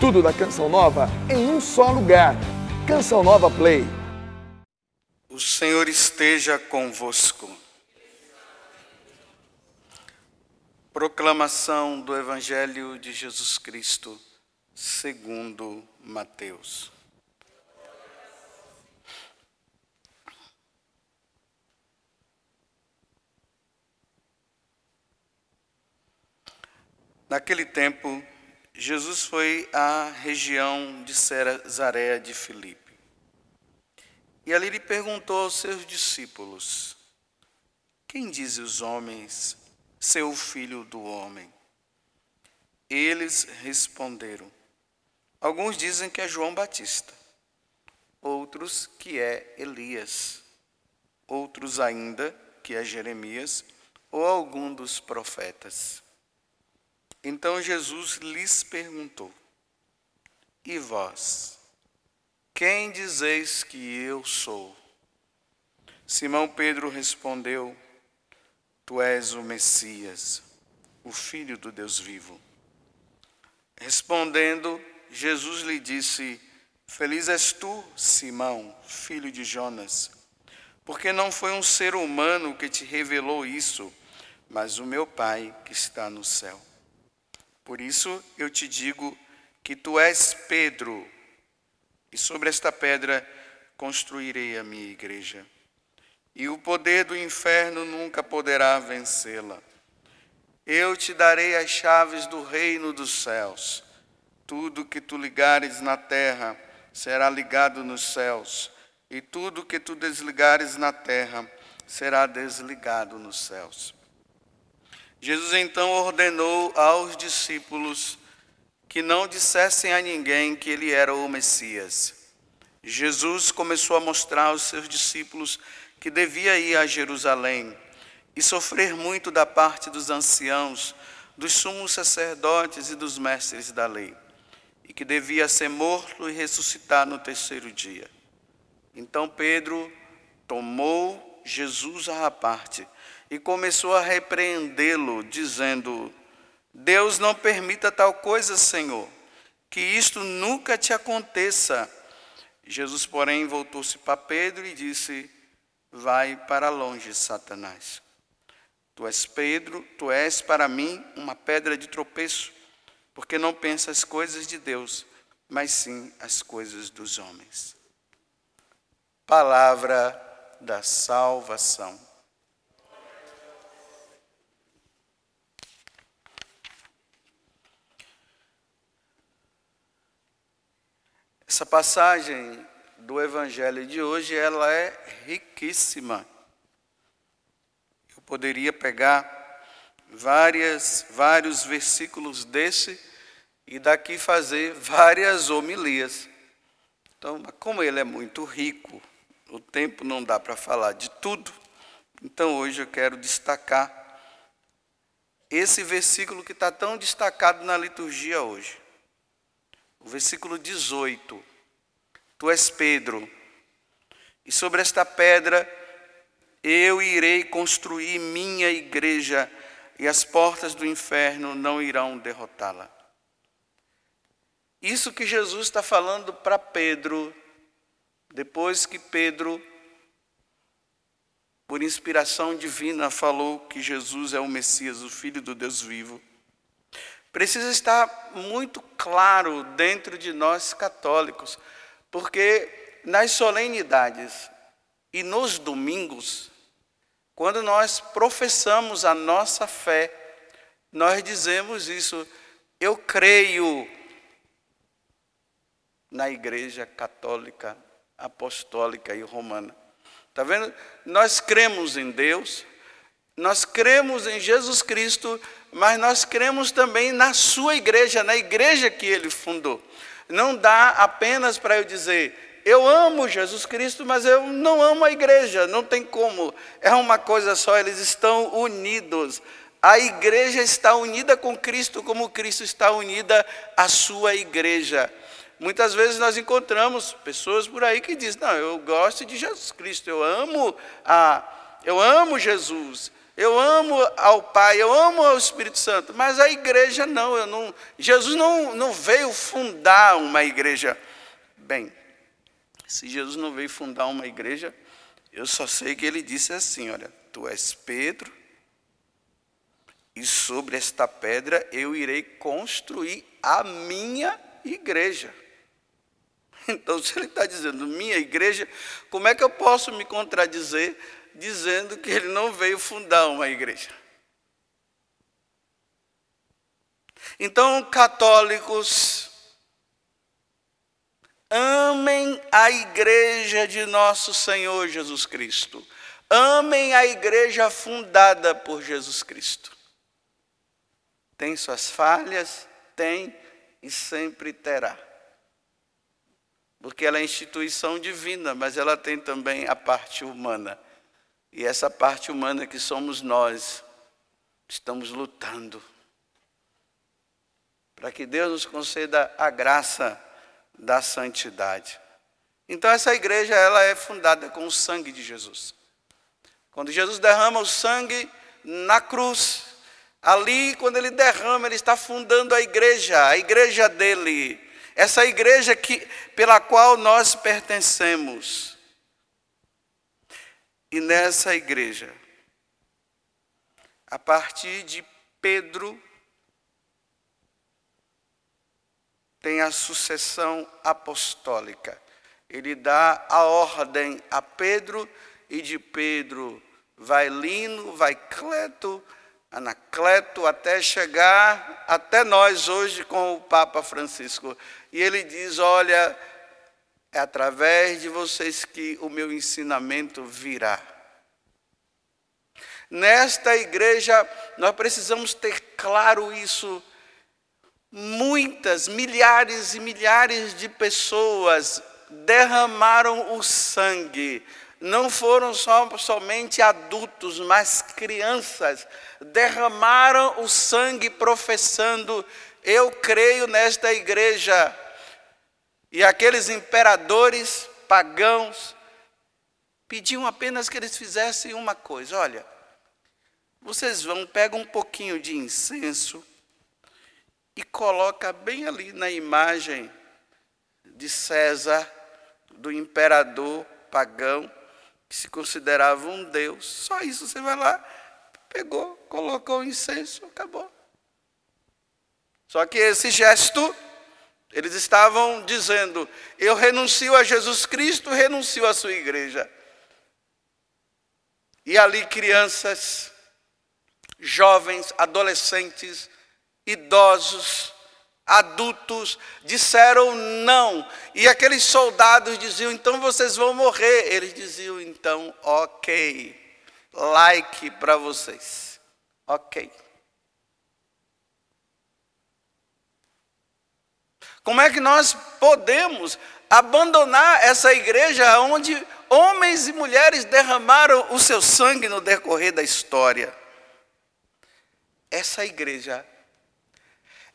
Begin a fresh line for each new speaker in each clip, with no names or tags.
Tudo da Canção Nova em um só lugar. Canção Nova Play.
O Senhor esteja convosco. Proclamação do Evangelho de Jesus Cristo, segundo Mateus. Naquele tempo, Jesus foi à região de Cesareia de Filipe. E ali lhe perguntou aos seus discípulos: quem dizem os homens ser o Filho do Homem? Eles responderam: alguns dizem que é João Batista, outros que é Elias, outros ainda que é Jeremias ou algum dos profetas. Então Jesus lhes perguntou: e vós, quem dizeis que eu sou? Simão Pedro respondeu: tu és o Messias, o Filho do Deus vivo. Respondendo, Jesus lhe disse: feliz és tu, Simão, filho de Jonas, porque não foi um ser humano que te revelou isso, mas o meu Pai que está no céu. Por isso eu te digo que tu és Pedro, e sobre esta pedra construirei a minha igreja. E o poder do inferno nunca poderá vencê-la. Eu te darei as chaves do reino dos céus. Tudo que tu ligares na terra será ligado nos céus, e tudo que tu desligares na terra será desligado nos céus. Jesus então ordenou aos discípulos que não dissessem a ninguém que ele era o Messias. Jesus começou a mostrar aos seus discípulos que devia ir a Jerusalém e sofrer muito da parte dos anciãos, dos sumos sacerdotes e dos mestres da lei, e que devia ser morto e ressuscitar no terceiro dia. Então Pedro tomou Jesus à parte e começou a repreendê-lo, dizendo: Deus não permita tal coisa, Senhor, que isto nunca te aconteça. Jesus, porém, voltou-se para Pedro e disse: vai para longe, Satanás. Tu és Pedro, tu és para mim uma pedra de tropeço, porque não pensas as coisas de Deus, mas sim as coisas dos homens. Palavra da salvação. Essa passagem do Evangelho de hoje, ela é riquíssima. Eu poderia pegar vários versículos desse e daqui fazer várias homilias. Então, como ele é muito rico, o tempo não dá para falar de tudo, então hoje eu quero destacar esse versículo que está tão destacado na liturgia hoje. O versículo 18, tu és Pedro, e sobre esta pedra eu irei construir minha igreja, e as portas do inferno não irão derrotá-la. Isso que Jesus está falando para Pedro, depois que Pedro, por inspiração divina, falou que Jesus é o Messias, o Filho do Deus vivo, precisa estar muito claro dentro de nós católicos, porque nas solenidades e nos domingos, quando nós professamos a nossa fé, nós dizemos isso: eu creio na Igreja Católica, Apostólica e Romana. Está vendo? Nós cremos em Deus, nós cremos em Jesus Cristo, mas nós cremos também na sua igreja, na igreja que ele fundou. Não dá apenas para eu dizer: eu amo Jesus Cristo, mas eu não amo a igreja. Não tem como. É uma coisa só, eles estão unidos. A igreja está unida com Cristo, como Cristo está unida à sua igreja. Muitas vezes nós encontramos pessoas por aí que dizem: não, eu gosto de Jesus Cristo, eu amo Jesus, eu amo ao Pai, eu amo ao Espírito Santo, mas a igreja não, Jesus não veio fundar uma igreja. Bem, se Jesus não veio fundar uma igreja, eu só sei que ele disse assim, olha, tu és Pedro, e sobre esta pedra eu irei construir a minha igreja. Então, se ele está dizendo minha igreja, como é que eu posso me contradizer dizendo que ele não veio fundar uma igreja? Então, católicos, amem a igreja de nosso Senhor Jesus Cristo. Amem a igreja fundada por Jesus Cristo. Tem suas falhas? Tem e sempre terá. Porque ela é instituição divina, mas ela tem também a parte humana. E essa parte humana que somos nós, estamos lutando para que Deus nos conceda a graça da santidade. Então essa igreja, ela é fundada com o sangue de Jesus. Quando Jesus derrama o sangue na cruz, ali quando ele derrama, ele está fundando a igreja dele. Essa igreja pela qual nós pertencemos. E nessa igreja, a partir de Pedro, tem a sucessão apostólica. Ele dá a ordem a Pedro, e de Pedro vai Lino, vai Cleto, Anacleto, até chegar até nós hoje com o Papa Francisco. E ele diz, olha, é através de vocês que o meu ensinamento virá. Nesta igreja, nós precisamos ter claro isso. Muitas, milhares e milhares de pessoas derramaram o sangue. Não foram somente adultos, mas crianças derramaram o sangue professando, eu creio nesta igreja. E aqueles imperadores pagãos pediam apenas que eles fizessem uma coisa. Olha, vocês pegam um pouquinho de incenso e coloca bem ali na imagem de César, do imperador pagão, que se considerava um deus. Só isso, você vai lá, pegou, colocou o incenso, acabou. Só que esse gesto, eles estavam dizendo, eu renuncio a Jesus Cristo, renuncio à sua igreja. E ali crianças, jovens, adolescentes, idosos, adultos, disseram não. E aqueles soldados diziam, então vocês vão morrer. Eles diziam, então, ok, like para vocês. Ok. Como é que nós podemos abandonar essa igreja onde homens e mulheres derramaram o seu sangue no decorrer da história? Essa igreja,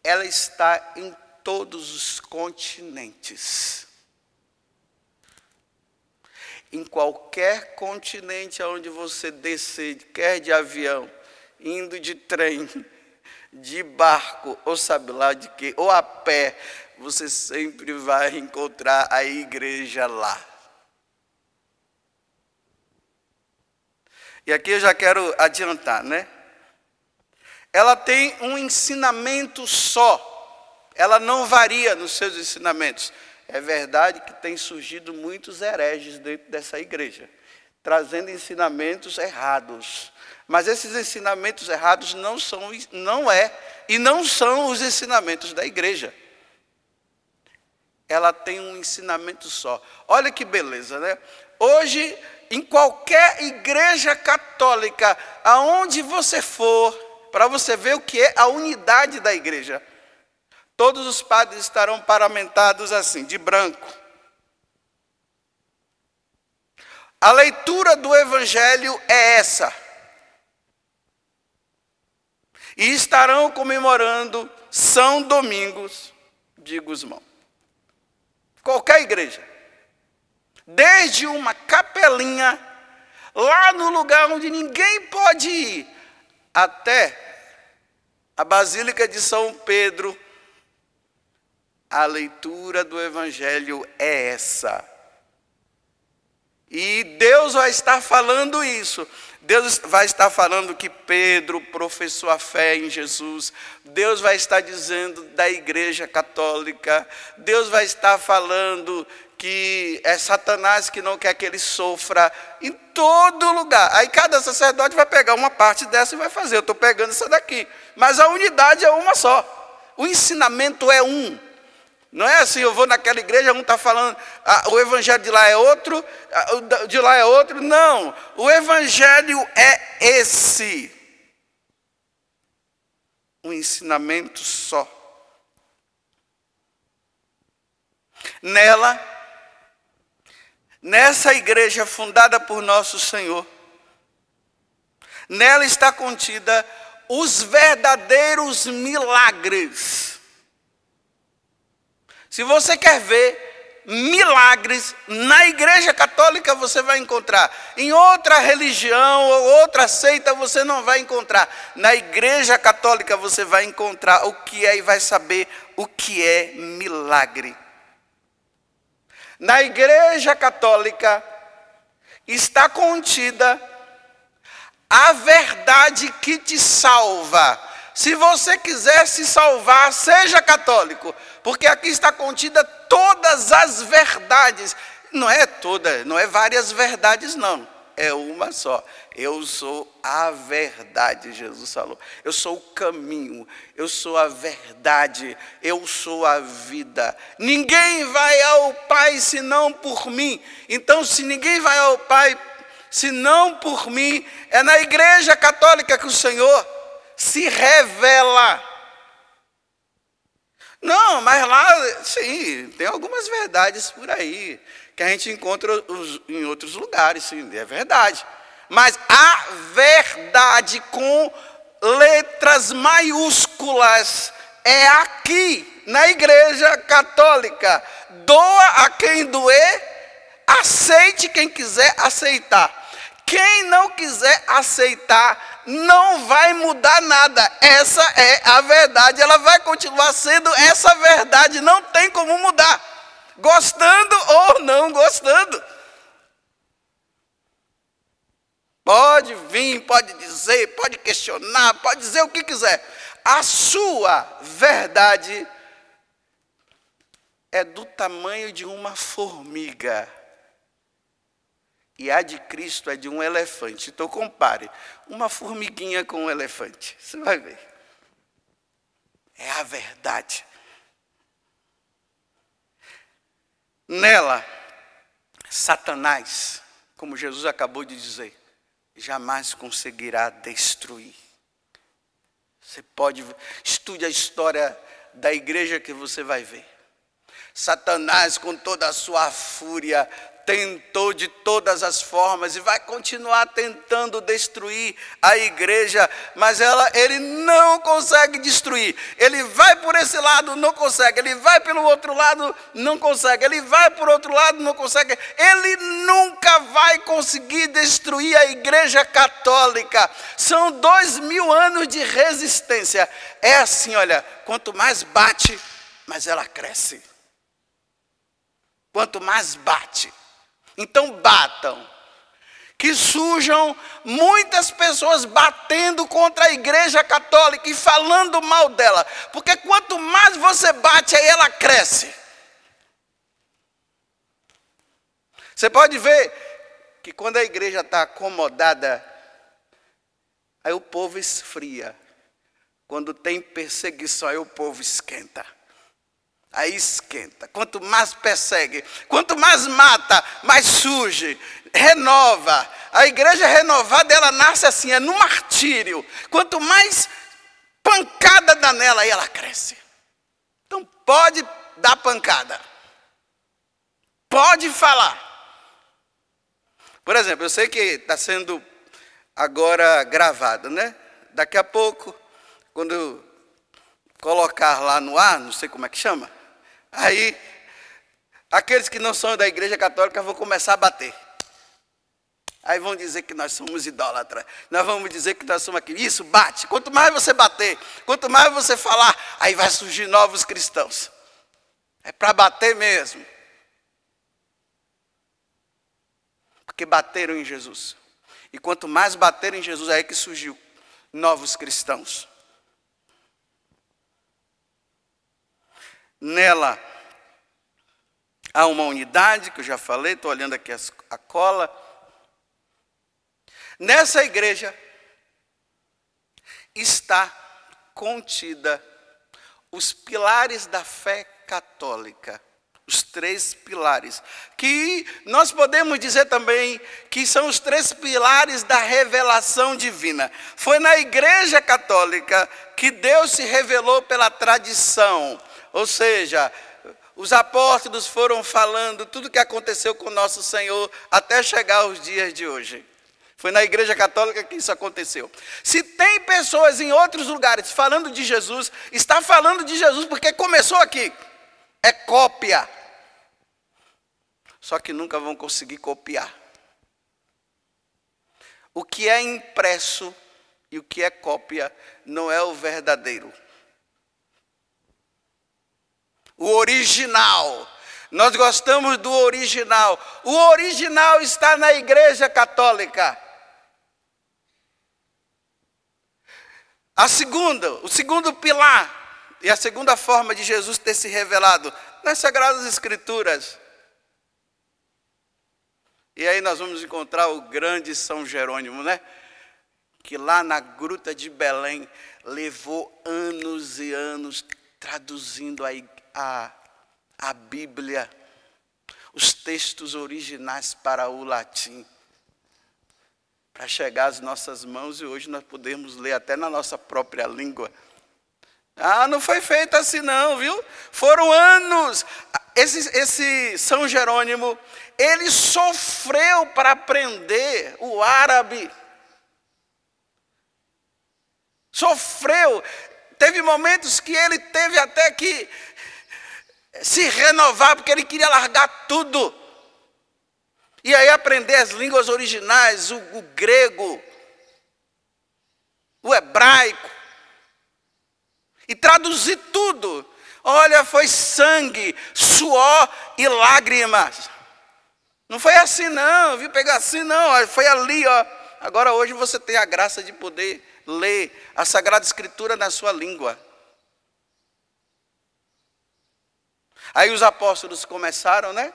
ela está em todos os continentes. Em qualquer continente onde você descer, quer de avião, indo de trem, de barco, ou sabe lá de quê, ou a pé, você sempre vai encontrar a igreja lá. E aqui eu já quero adiantar, né? Ela tem um ensinamento só. Ela não varia nos seus ensinamentos. É verdade que tem surgido muitos hereges dentro dessa igreja, trazendo ensinamentos errados. Mas esses ensinamentos errados não são os ensinamentos da igreja. Ela tem um ensinamento só. Olha que beleza, né? Hoje, em qualquer igreja católica, aonde você for, para você ver o que é a unidade da igreja, todos os padres estarão paramentados assim, de branco. A leitura do evangelho é essa. E estarão comemorando São Domingos de Gusmão. Qualquer igreja. Desde uma capelinha lá no lugar onde ninguém pode ir, até a Basílica de São Pedro. A leitura do Evangelho é essa. E Deus vai estar falando isso. Deus vai estar falando que Pedro professou a fé em Jesus. Deus vai estar dizendo da Igreja Católica. Deus vai estar falando que é Satanás que não quer que ele sofra, em todo lugar. Aí cada sacerdote vai pegar uma parte dessa e vai fazer. Eu estou pegando essa daqui. Mas a unidade é uma só. O ensinamento é um. Não é assim, eu vou naquela igreja, um está falando, o evangelho de lá é outro, de lá é outro. Não, o evangelho é esse. Um ensinamento só. Nessa igreja fundada por nosso Senhor, nela está contida os verdadeiros milagres. Se você quer ver milagres, na Igreja Católica você vai encontrar. Em outra religião ou outra seita você não vai encontrar. Na Igreja Católica você vai encontrar o que é e vai saber o que é milagre. Na Igreja Católica está contida a verdade que te salva. Se você quiser se salvar, seja católico, porque aqui está contida todas as verdades. Não é várias verdades, não. É uma só. Eu sou a verdade, Jesus falou. Eu sou o caminho, eu sou a verdade, eu sou a vida. Ninguém vai ao Pai senão por mim. Então, se ninguém vai ao Pai senão por mim, é na Igreja Católica que o Senhor se revela. Não, mas lá, sim, tem algumas verdades por aí, que a gente encontra em outros lugares, sim, é verdade. Mas a verdade com letras maiúsculas é aqui, na Igreja Católica. Doa a quem doer, aceite quem quiser aceitar. Quem não quiser aceitar, não vai mudar nada. Essa é a verdade, ela vai continuar sendo essa verdade, não tem como mudar. Gostando ou não gostando. Pode vir, pode dizer, pode questionar, pode dizer o que quiser. A sua verdade é do tamanho de uma formiga. E a de Cristo é de um elefante. Então compare uma formiguinha com um elefante. Você vai ver. É a verdade. Nela, Satanás, como Jesus acabou de dizer, jamais conseguirá destruir. Você pode, estude a história da igreja que você vai ver. Satanás, com toda a sua fúria, tentou de todas as formas e vai continuar tentando destruir a igreja, mas ele não consegue destruir. Ele vai por esse lado, não consegue. Ele vai pelo outro lado, não consegue. Ele vai por outro lado, não consegue. Ele nunca vai conseguir destruir a Igreja Católica. São 2000 anos de resistência. É assim, olha, quanto mais bate, mais ela cresce. Quanto mais bate. Então batam, que surjam muitas pessoas batendo contra a Igreja Católica e falando mal dela, porque quanto mais você bate, aí ela cresce. Você pode ver que quando a igreja está acomodada, aí o povo esfria. Quando tem perseguição, aí o povo esquenta. Aí esquenta. Quanto mais persegue, quanto mais mata, mais surge, renova. A igreja renovada, ela nasce assim, é no martírio. Quanto mais pancada dá nela, aí ela cresce. Então pode dar pancada. Pode falar. Por exemplo, eu sei que está sendo agora gravado, né? Daqui a pouco, quando colocar lá no ar, não sei como é que chama, aí aqueles que não são da Igreja Católica vão começar a bater. Aí vão dizer que nós somos idólatras. Nós vamos dizer que nós somos aquilo. Isso, bate. Quanto mais você bater, quanto mais você falar, aí vai surgir novos cristãos. É para bater mesmo. Porque bateram em Jesus. E quanto mais bateram em Jesus, aí é que surgiu novos cristãos. Nela há uma unidade, que eu já falei, estou olhando aqui a cola. Nessa igreja está contida os pilares da fé católica. Os 3 pilares. Que nós podemos dizer também que são os 3 pilares da revelação divina. Foi na igreja católica que Deus se revelou pela tradição. Ou seja, os apóstolos foram falando tudo o que aconteceu com o nosso Senhor até chegar aos dias de hoje. Foi na igreja católica que isso aconteceu. Se tem pessoas em outros lugares falando de Jesus, está falando de Jesus porque começou aqui. É cópia. Só que nunca vão conseguir copiar. O que é impresso e o que é cópia não é o verdadeiro. O original. Nós gostamos do original. O original está na igreja católica. O segundo pilar e a segunda forma de Jesus ter se revelado nas Sagradas Escrituras. E aí nós vamos encontrar o grande São Jerônimo, né? Que lá na gruta de Belém levou anos e anos traduzindo a Bíblia, os textos originais para o latim, para chegar às nossas mãos e hoje nós podemos ler até na nossa própria língua. Não foi feito assim não, viu? Foram anos. Esse São Jerônimo, ele sofreu para aprender o árabe. Sofreu. Teve momentos que ele teve até que se renovar, porque ele queria largar tudo. E aí aprender as línguas originais, o grego, o hebraico. E traduzir tudo. Olha, foi sangue, suor e lágrimas. Não foi assim não, viu? Pegar assim não, foi ali, ó. Agora hoje você tem a graça de poder ler a Sagrada Escritura na sua língua. Aí os apóstolos começaram, né?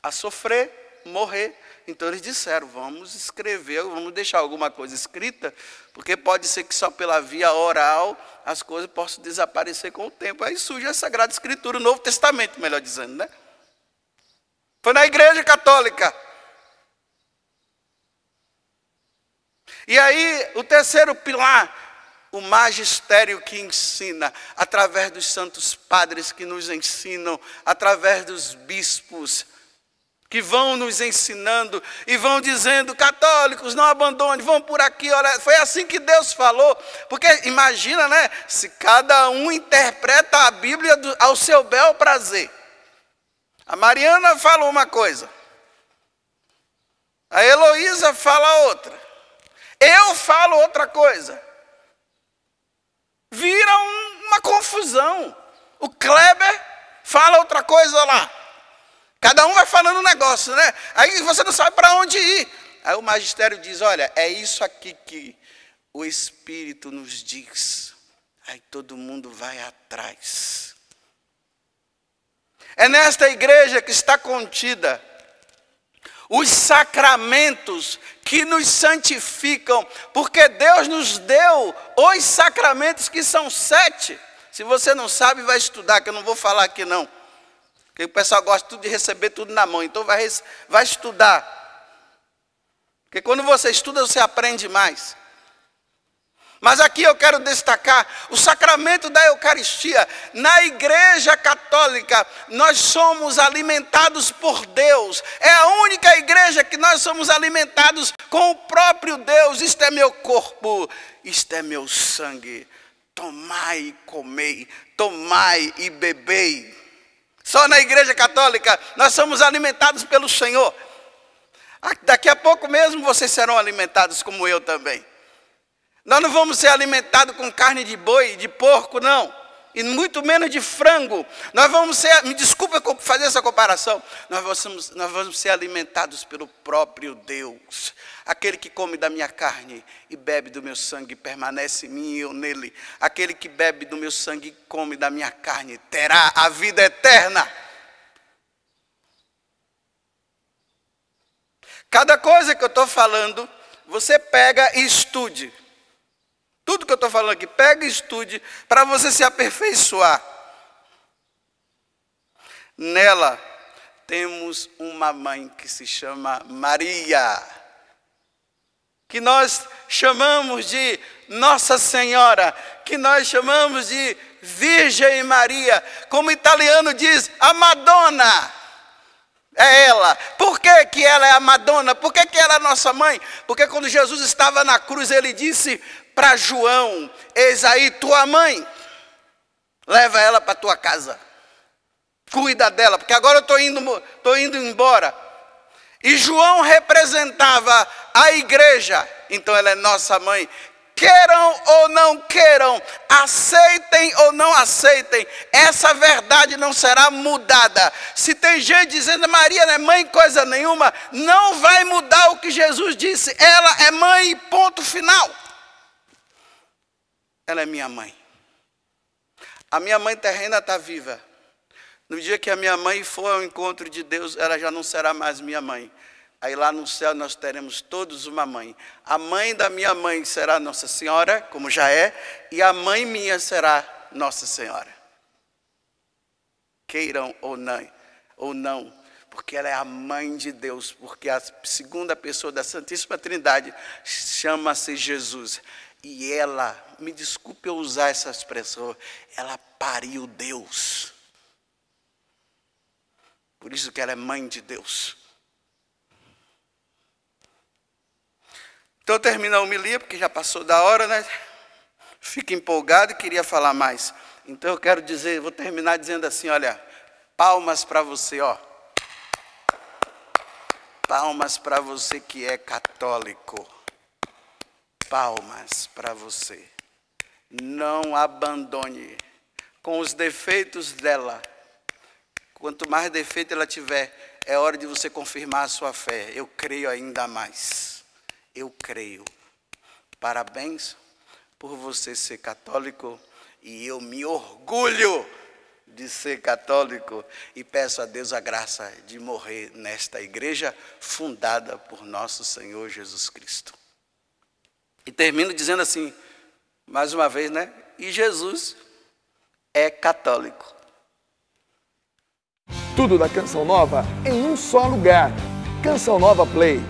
A sofrer, morrer. Então eles disseram, vamos escrever, vamos deixar alguma coisa escrita, porque pode ser que só pela via oral as coisas possam desaparecer com o tempo. Aí surge a Sagrada Escritura, o Novo Testamento, melhor dizendo, né? Foi na igreja católica. E aí, o terceiro pilar, o magistério que ensina, através dos santos padres que nos ensinam, através dos bispos, que vão nos ensinando e vão dizendo, católicos, não abandonem, vão por aqui, olha, foi assim que Deus falou, porque imagina, né, se cada um interpreta a Bíblia ao seu bel prazer. A Mariana fala uma coisa, a Heloísa fala outra, eu falo outra coisa, vira uma confusão. O Kleber fala outra coisa lá. Cada um vai falando um negócio, né? Aí você não sabe para onde ir. Aí o magistério diz, olha, é isso aqui que o Espírito nos diz. Aí todo mundo vai atrás. É nesta igreja que está contida os sacramentos que nos santificam, porque Deus nos deu os sacramentos que são 7. Se você não sabe, vai estudar, que eu não vou falar aqui não. Porque o pessoal gosta tudo de receber tudo na mão, então vai estudar. Porque quando você estuda, você aprende mais. Mas aqui eu quero destacar o sacramento da Eucaristia. Na igreja católica, nós somos alimentados por Deus. É a única igreja que nós somos alimentados com o próprio Deus. Isto é meu corpo, isto é meu sangue. Tomai e comei, tomai e bebei. Só na igreja católica nós somos alimentados pelo Senhor. Daqui a pouco mesmo vocês serão alimentados como eu também. Nós não vamos ser alimentados com carne de boi, de porco, não. E muito menos de frango. Nós vamos ser, me desculpa fazer essa comparação, nós vamos ser alimentados pelo próprio Deus. Aquele que come da minha carne e bebe do meu sangue, permanece em mim e eu nele. Aquele que bebe do meu sangue e come da minha carne, terá a vida eterna. Cada coisa que eu estou falando, você pega e estude. Tudo que eu estou falando aqui, pega e estude para você se aperfeiçoar. Nela temos uma mãe que se chama Maria, que nós chamamos de Nossa Senhora, que nós chamamos de Virgem Maria, como o italiano diz, a Madonna. É ela. Por que que ela é a Madonna? Por que que ela é a nossa mãe? Porque quando Jesus estava na cruz, ele disse para João, eis aí tua mãe, leva ela para tua casa, cuida dela, porque agora eu estou indo embora. E João representava a igreja, então ela é nossa mãe. Queiram ou não queiram, aceitem ou não aceitem, essa verdade não será mudada. Se tem gente dizendo Maria não é mãe coisa nenhuma, não vai mudar o que Jesus disse. Ela é mãe, ponto final. Ela é minha mãe. A minha mãe terrena está viva. No dia que a minha mãe for ao encontro de Deus, ela já não será mais minha mãe. Aí lá no céu nós teremos todos uma mãe. A mãe da minha mãe será Nossa Senhora, como já é, e a mãe minha será Nossa Senhora. Queiram ou não, porque ela é a mãe de Deus, porque a segunda pessoa da Santíssima Trindade chama-se Jesus. E ela, me desculpe eu usar essa expressão, ela pariu Deus. Por isso que ela é mãe de Deus. Então termina a homilia, porque já passou da hora, né? Fico empolgado e queria falar mais. Então eu quero dizer, vou terminar dizendo assim, olha, palmas para você, ó. Palmas para você que é católico. Palmas para você. Não abandone com os defeitos dela. Quanto mais defeito ela tiver, é hora de você confirmar a sua fé. Eu creio ainda mais. Eu creio. Parabéns por você ser católico e eu me orgulho de ser católico e peço a Deus a graça de morrer nesta igreja fundada por nosso Senhor Jesus Cristo. E termino dizendo assim, mais uma vez, né? E Jesus é católico.
Tudo da Canção Nova em um só lugar. Canção Nova Play.